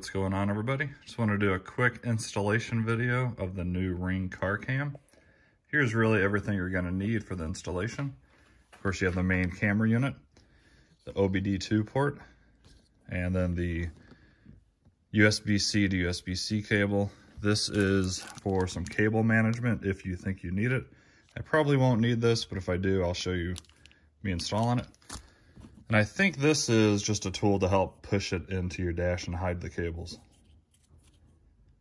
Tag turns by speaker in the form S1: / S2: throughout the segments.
S1: what's going on, everybody? Just want to do a quick installation video of the new Ring car cam. Here's really everything you're going to need for the installation. Of course, you have the main camera unit, the OBD2 port, and then the USB-C to USB-C cable. This is for some cable management if you think you need it. I probably won't need this, but if I do, I'll show you me installing it. And I think this is just a tool to help push it into your dash and hide the cables.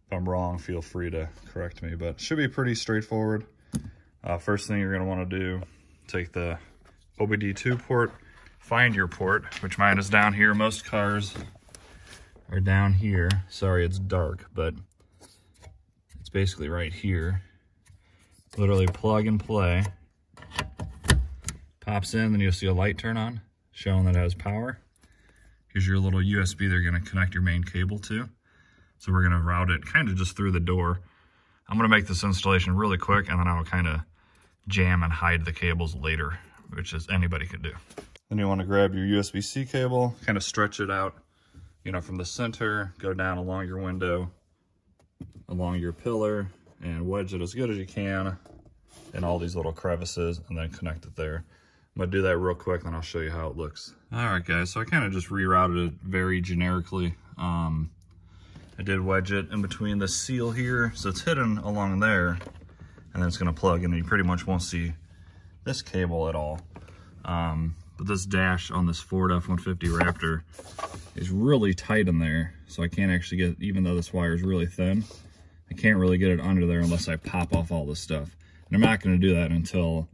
S1: If I'm wrong, feel free to correct me, but it should be pretty straightforward. First thing you're going to want to do, take the OBD2 port, find your port, which mine is down here. Most cars are down here. Sorry, it's dark, but it's basically right here. Literally plug and play. Pops in, then you'll see a light turn on, showing that it has power. Here's your little USB they're going to connect your main cable to. So we're going to route it kind of just through the door. I'm going to make this installation really quick, and then I'll kind of jam and hide the cables later, which is anybody can do. Then you want to grab your USB-C cable, kind of stretch it out, from the center, go down along your window, along your pillar, and wedge it as good as you can in all these little crevices, and then connect it there. I'm gonna do that real quick, then I'll show you how it looks. All right, guys, so I kind of just rerouted it very generically. I did wedge it in between the seal here, so it's hidden along there, and then it's gonna plug, and you pretty much won't see this cable at all. But this dash on this Ford F-150 Raptor is really tight in there, so I can't actually get, even though this wire is really thin, I can't really get it under there unless I pop off all this stuff. And I'm not gonna do that until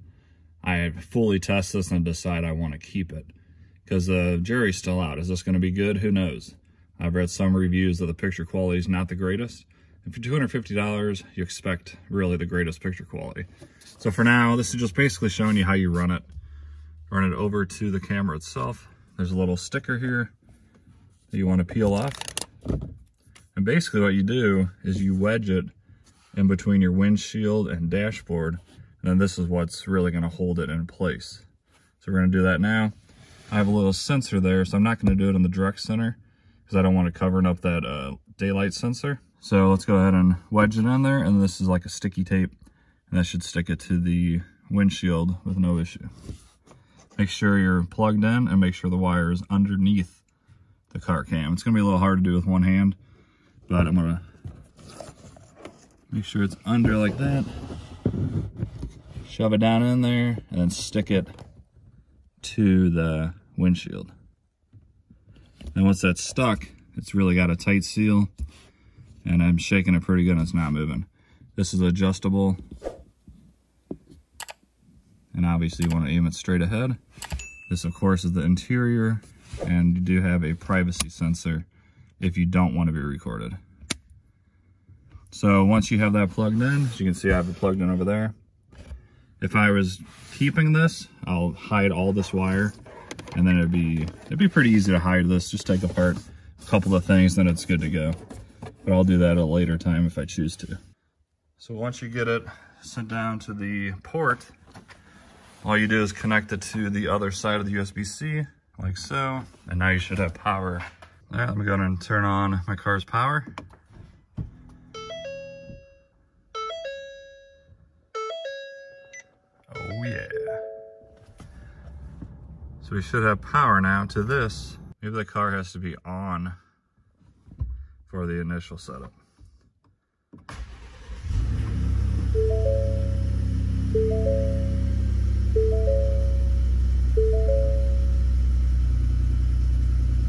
S1: I fully test this and decide I want to keep it, because the jury's still out. Is this going to be good? Who knows? I've read some reviews that the picture quality is not the greatest. And for $250, you expect really the greatest picture quality. So for now, this is just basically showing you how you run it. Run it over to the camera itself. There's a little sticker here that you want to peel off. And basically what you do is you wedge it in between your windshield and dashboard. And then this is what's really going to hold it in place. So we're going to do that now. I have a little sensor there, so I'm not going to do it in the direct center because I don't want to cover up that daylight sensor. So let's go ahead and wedge it in there, and this is like a sticky tape, and that should stick it to the windshield with no issue. Make sure you're plugged in and make sure the wire is underneath the car cam. It's going to be a little hard to do with one hand, but I'm going to make sure it's under like that. Shove it down in there, and then stick it to the windshield. And once that's stuck, it's really got a tight seal, and I'm shaking it pretty good and it's not moving. This is adjustable, and obviously you want to aim it straight ahead. This, of course, is the interior, and you do have a privacy sensor if you don't want to be recorded. So once you have that plugged in, as you can see, I have it plugged in over there. If I was keeping this, I'll hide all this wire, and then it'd be pretty easy to hide this. Just take apart a couple of things, then it's good to go. But I'll do that at a later time if I choose to. So once you get it sent down to the port, all you do is connect it to the other side of the USB-C, like so, and now you should have power. All right, let me go ahead and turn on my car's power. Oh yeah. So we should have power now to this. Maybe the car has to be on for the initial setup.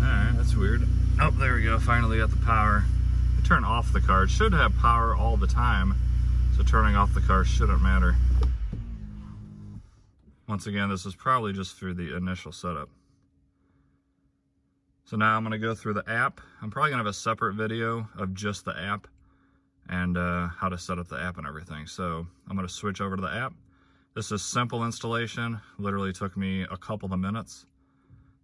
S1: Alright, that's weird. Oh, there we go, finally got the power. I turn off the car. It should have power all the time, so turning off the car shouldn't matter. Once again, this is probably just through the initial setup. So now I'm going to go through the app. I'm probably going to have a separate video of just the app and how to set up the app and everything. So I'm going to switch over to the app. This is simple installation. Literally took me a couple of minutes.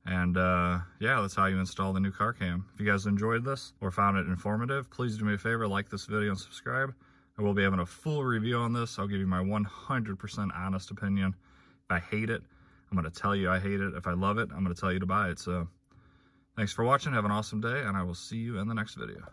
S1: And yeah, that's how you install the new car cam. If you guys enjoyed this or found it informative, please do me a favor, like this video and subscribe. I will be having a full review on this. I'll give you my 100% honest opinion. If I hate it, I'm going to tell you I hate it. If I love it, I'm going to tell you to buy it. So Thanks for watching. Have an awesome day, and I will see you in the next video.